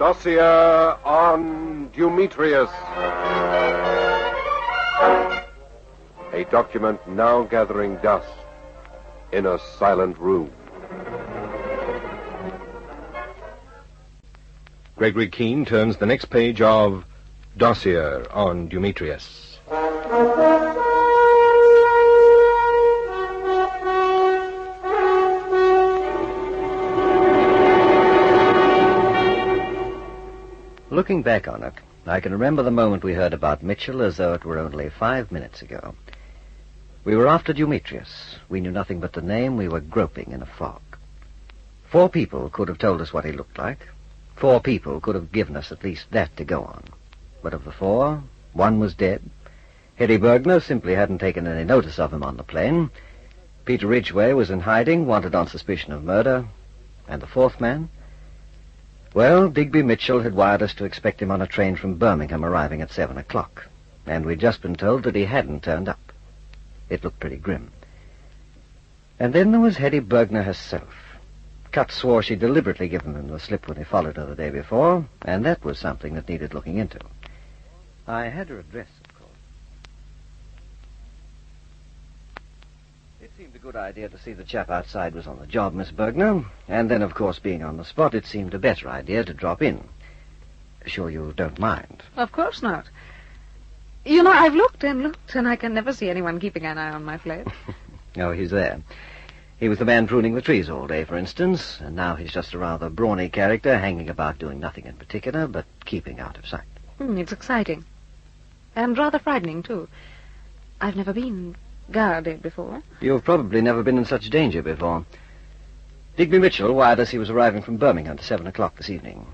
Dossier on Dumetrius. A document now gathering dust in a silent room. Gregory Keen turns the next page of Dossier on Dumetrius. Looking back on it, I can remember the moment we heard about Mitchell as though it were only 5 minutes ago. We were after Dumetrius. We knew nothing but the name. We were groping in a fog. 4 people could have told us what he looked like. 4 people could have given us at least that to go on. But of the 4, 1 was dead. Hetty Bergner simply hadn't taken any notice of him on the plane. Peter Ridgway was in hiding, wanted on suspicion of murder. And the 4th man? Well, Digby Mitchell had wired us to expect him on a train from Birmingham arriving at 7 o'clock. And we'd just been told that he hadn't turned up. It looked pretty grim. And then there was Hetty Bergner herself. Cut swore she'd deliberately given him the slip when he followed her the day before, and that was something that needed looking into. I had her address, of course. It seemed a good idea to see the chap outside was on the job, Miss Bergner, and then, of course, being on the spot, it seemed a better idea to drop in. Sure you don't mind? Of course not. You know, I've looked, and I can never see anyone keeping an eye on my flat. Oh, he's there. He was the man pruning the trees all day, for instance, and now he's just a rather brawny character, hanging about doing nothing in particular, but keeping out of sight. It's exciting. And rather frightening, too. I've never been guarded before. You've probably never been in such danger before. Digby Mitchell wired us he was arriving from Birmingham at 7 o'clock this evening.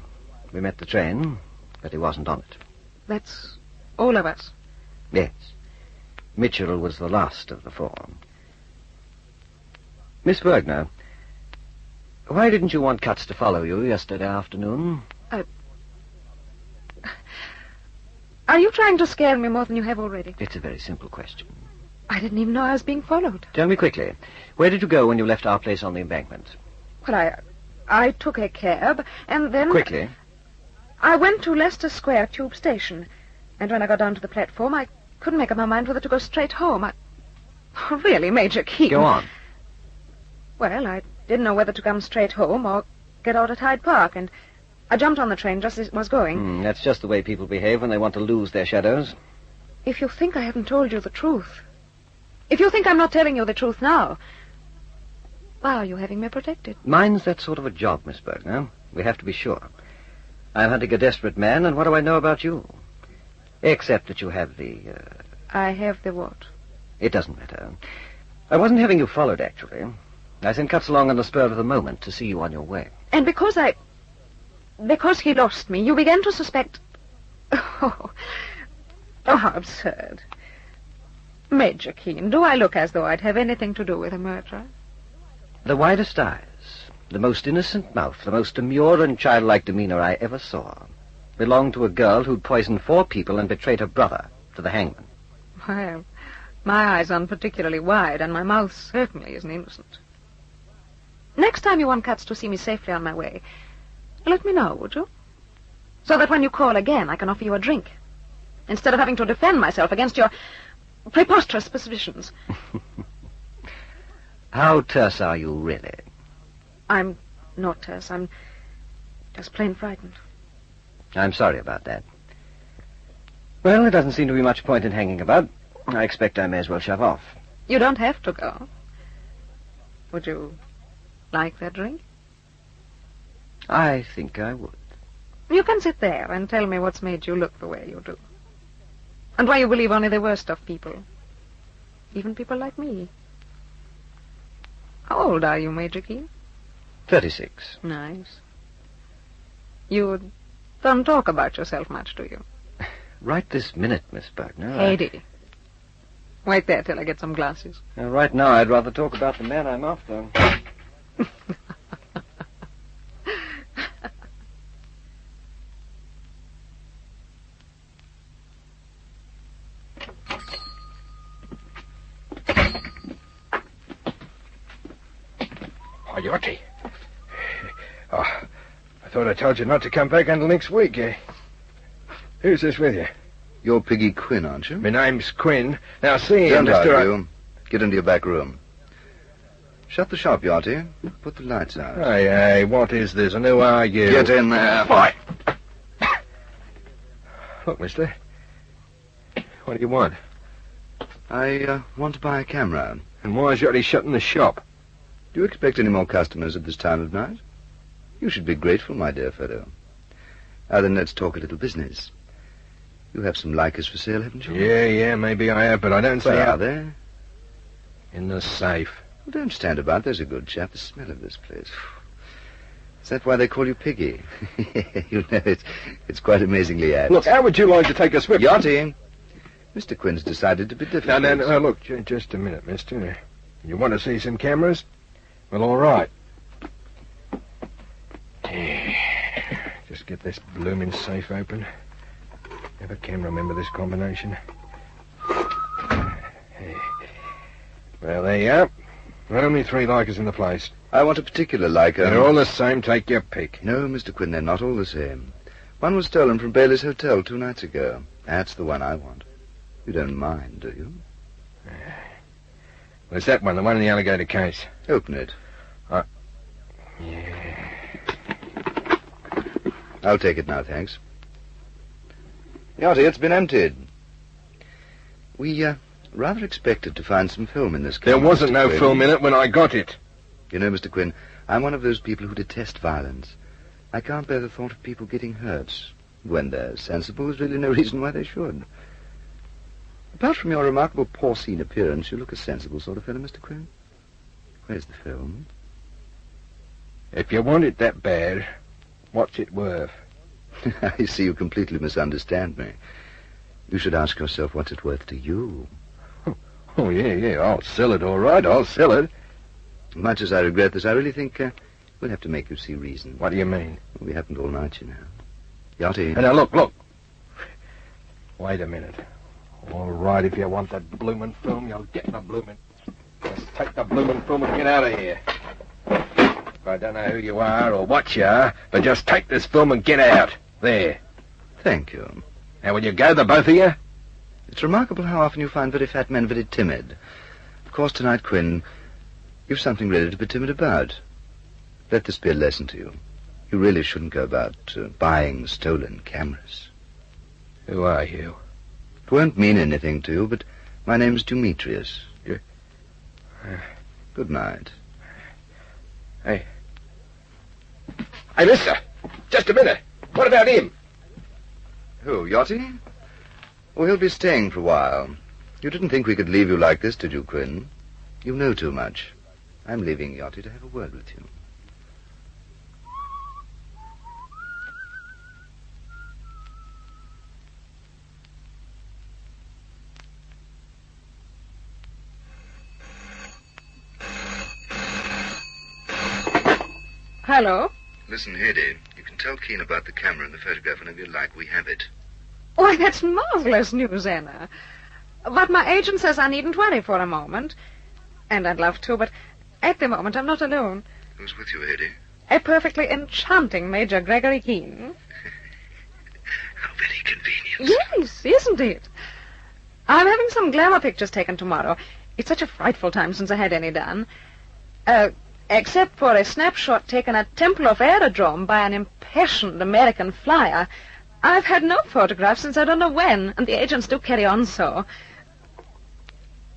We met the train, but he wasn't on it. That's all of us? Yes. Mitchell was the last of the 4. Miss Bergner, why didn't you want Cutts to follow you yesterday afternoon? Are you trying to scare me more than you have already? It's a very simple question. I didn't even know I was being followed. Tell me quickly, where did you go when you left our place on the embankment? Well, I took a cab, and then... Quickly. I went to Leicester Square Tube Station, and when I got down to the platform, I couldn't make up my mind whether to go straight home. Really, Major Keen... Go on. Well, I didn't know whether to come straight home or get out at Hyde Park, and I jumped on the train just as it was going. That's just the way people behave when they want to lose their shadows. If you think I haven't told you the truth, if you think I'm not telling you the truth now, why are you having me protected? Mine's that sort of a job, Miss Bergner. We have to be sure. I'm hunting a desperate man, and what do I know about you? Except that you have the... I have the what? It doesn't matter. I wasn't having you followed, actually. I sent Cutts along on the spur of the moment to see you on your way. And because he lost me, you began to suspect... Oh, how absurd. Major Keen, do I look as though I'd have anything to do with a murder? The widest eyes, the most innocent mouth, the most demure and childlike demeanor I ever saw belonged to a girl who'd poisoned 4 people and betrayed her brother to the hangman. Well, my eyes aren't particularly wide, and my mouth certainly isn't innocent. Next time you want Cutts to see me safely on my way, let me know, would you? So that when you call again, I can offer you a drink, instead of having to defend myself against your preposterous suspicions. How terse are you, really? I'm not terse. I'm just plain frightened. I'm sorry about that. Well, there doesn't seem to be much point in hanging about. I expect I may as well shove off. You don't have to go. Would you like that drink? I think I would. You can sit there and tell me what's made you look the way you do. And why you believe only the worst of people. Even people like me. How old are you, Major Keen? 36. Nice. You don't talk about yourself much, do you? Right this minute, Miss Bergner. Heidi. Wait there till I get some glasses. Right now, I'd rather talk about the man I'm after. Your tea. Oh, thought I told you not to come back until next week. Who's this with you? You're Piggy Quinn, aren't you? My name's Quinn. Now, see, Don't Mr. argue. Get into your back room. Shut the shop, Yachty. Put the lights out. Hey, what is this? And who are you? Get in there. Fight! Look, mister. What do you want? I want to buy a camera. And why's Yachty shutting the shop? Do you expect any more customers at this time of night? You should be grateful, my dear fellow. Now then, let's talk a little business. You have some Leicas for sale, haven't you? Yeah, maybe I have, but I don't see Where how... are they? In the safe. Well, don't stand about. There's a good chap. The smell of this place. Is that why they call you Piggy? You know, it's quite amazingly apt. Look, how would you like to take a swim? Yachty, Mr. Quinn's decided to be difficult. No, look, just a minute, mister. You want to see some cameras? Well, all right. Just get this blooming safe open. Never can remember this combination. Well, there you are. There are only 3 Leicas in the place. I want a particular Leica. They're all the same. Take your pick. No, Mr. Quinn, they're not all the same. One was stolen from Bailey's Hotel 2 nights ago. That's the one I want. You don't mind, do you? Well, it's that one, the one in the alligator case. Open it. Yeah. I'll take it now, thanks. Yachty, it's been emptied. We, rather expected to find some film in this camera. There wasn't Mr. no Quinn. film in it when I got it. You know, Mr. Quinn, I'm one of those people who detest violence. I can't bear the thought of people getting hurt. When they're sensible, there's really no reason why they should. Apart from your remarkable porcine appearance, you look a sensible sort of fellow, Mr. Quinn. Where's the film? If you want it that bad, what's it worth? I see you completely misunderstand me. You should ask yourself what's it worth to you. Oh, yeah, I'll sell it, all right, I'll sell it. Much as I regret this, I really think we'll have to make you see reason. What do you mean? We happened all night, you know. Yachty. Now, look. Wait a minute. All right, if you want that bloomin' film, you'll get the bloomin'. Just take the bloomin' film and get out of here. I don't know who you are or what you are, but just take this film and get out. There. Thank you. Now, will you go, the both of you? It's remarkable how often you find very fat men very timid. Of course, tonight, Quinn, you've something really to be timid about. Let this be a lesson to you. You really shouldn't go about buying stolen cameras. Who are you? It won't mean anything to you, but my name's Dumetrius. Good night. Hey, mister, just a minute. What about him? Who, Yachty? Oh, he'll be staying for a while. You didn't think we could leave you like this, did you, Quinn? You know too much. I'm leaving Yachty to have a word with you. Hello? Listen, Hedy, you can tell Keen about the camera and the photograph whenever you like. We have it. Why, that's marvelous news, Anna. But my agent says I needn't worry for a moment. And I'd love to, but at the moment I'm not alone. Who's with you, Hedy? A perfectly enchanting Major Gregory Keen. How very convenient. Yes, isn't it? I'm having some glamour pictures taken tomorrow. It's such a frightful time since I had any done. Except for a snapshot taken at Temple of Aerodrome by an impassioned American flyer, I've had no photographs since I don't know when, and the agents do carry on so.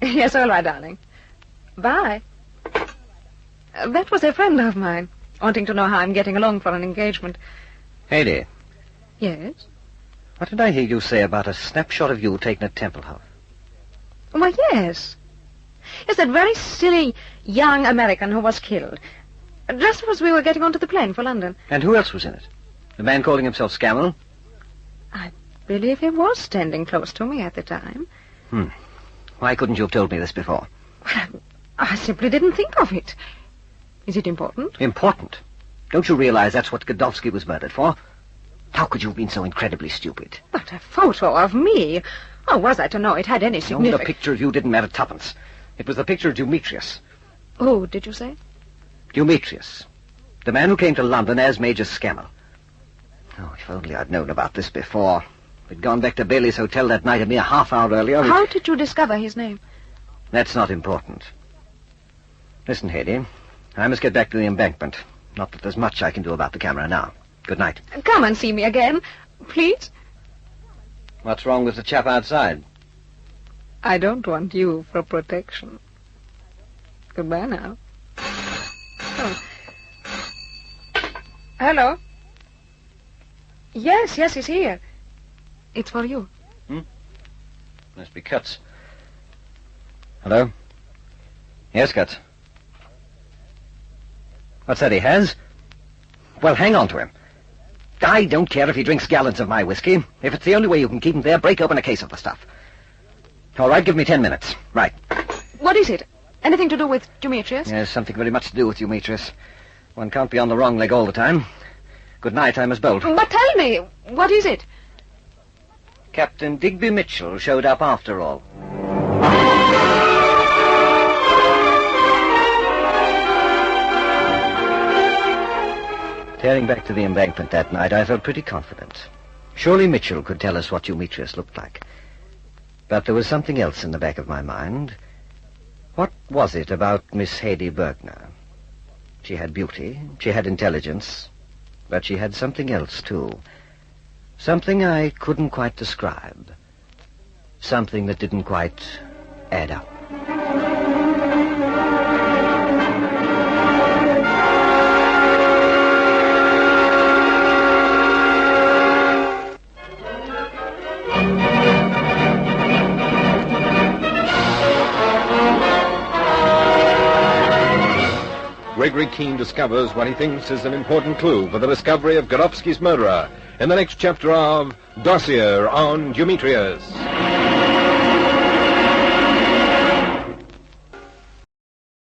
Yes, all right, darling. Bye. That was a friend of mine, wanting to know how I'm getting along for an engagement. Hedy, Yes? what did I hear you say about a snapshot of you taken at Temple House? Why, yes. Yes, that very silly young American who was killed. Just as we were getting onto the plane for London. And who else was in it? The man calling himself Scammell? I believe he was standing close to me at the time. Why couldn't you have told me this before? Well, I simply didn't think of it. Is it important? Important? Don't you realize that's what Godowsky was murdered for? How could you have been so incredibly stupid? But a photo of me? How was I to know it had any No, significance? the picture of you didn't matter tuppence. It was the picture of Dumetrius. Who did you say? Dumetrius. The man who came to London as Major Scammell. Oh, if only I'd known about this before. If we'd gone back to Bailey's hotel that night a mere half-hour earlier... How did you discover his name? That's not important. Listen, Hedy, I must get back to the embankment. Not that there's much I can do about the camera now. Good night. Come and see me again, please. What's wrong with the chap outside? I don't want you for protection. Goodbye now. Oh. Hello? Yes, he's here. It's for you. Must be Cuts. Hello? Yes, Cuts. What's that he has? Well, hang on to him. I don't care if he drinks gallons of my whiskey. If it's the only way you can keep him there, break open a case of the stuff. All right, give me 10 minutes. Right. What is it? Anything to do with Dumetrius? Yes, something very much to do with Dumetrius. One can't be on the wrong leg all the time. Good night, I must bolt. But tell me, what is it? Captain Digby Mitchell showed up after all. Tearing back to the embankment that night, I felt pretty confident. Surely Mitchell could tell us what Dumetrius looked like. But there was something else in the back of my mind. What was it about Miss Hedy Bergner? She had beauty, she had intelligence, but she had something else, too. Something I couldn't quite describe. Something that didn't quite add up. Gregory Keen discovers what he thinks is an important clue for the discovery of Gorofsky's murderer in the next chapter of Dossier on Dumetrius.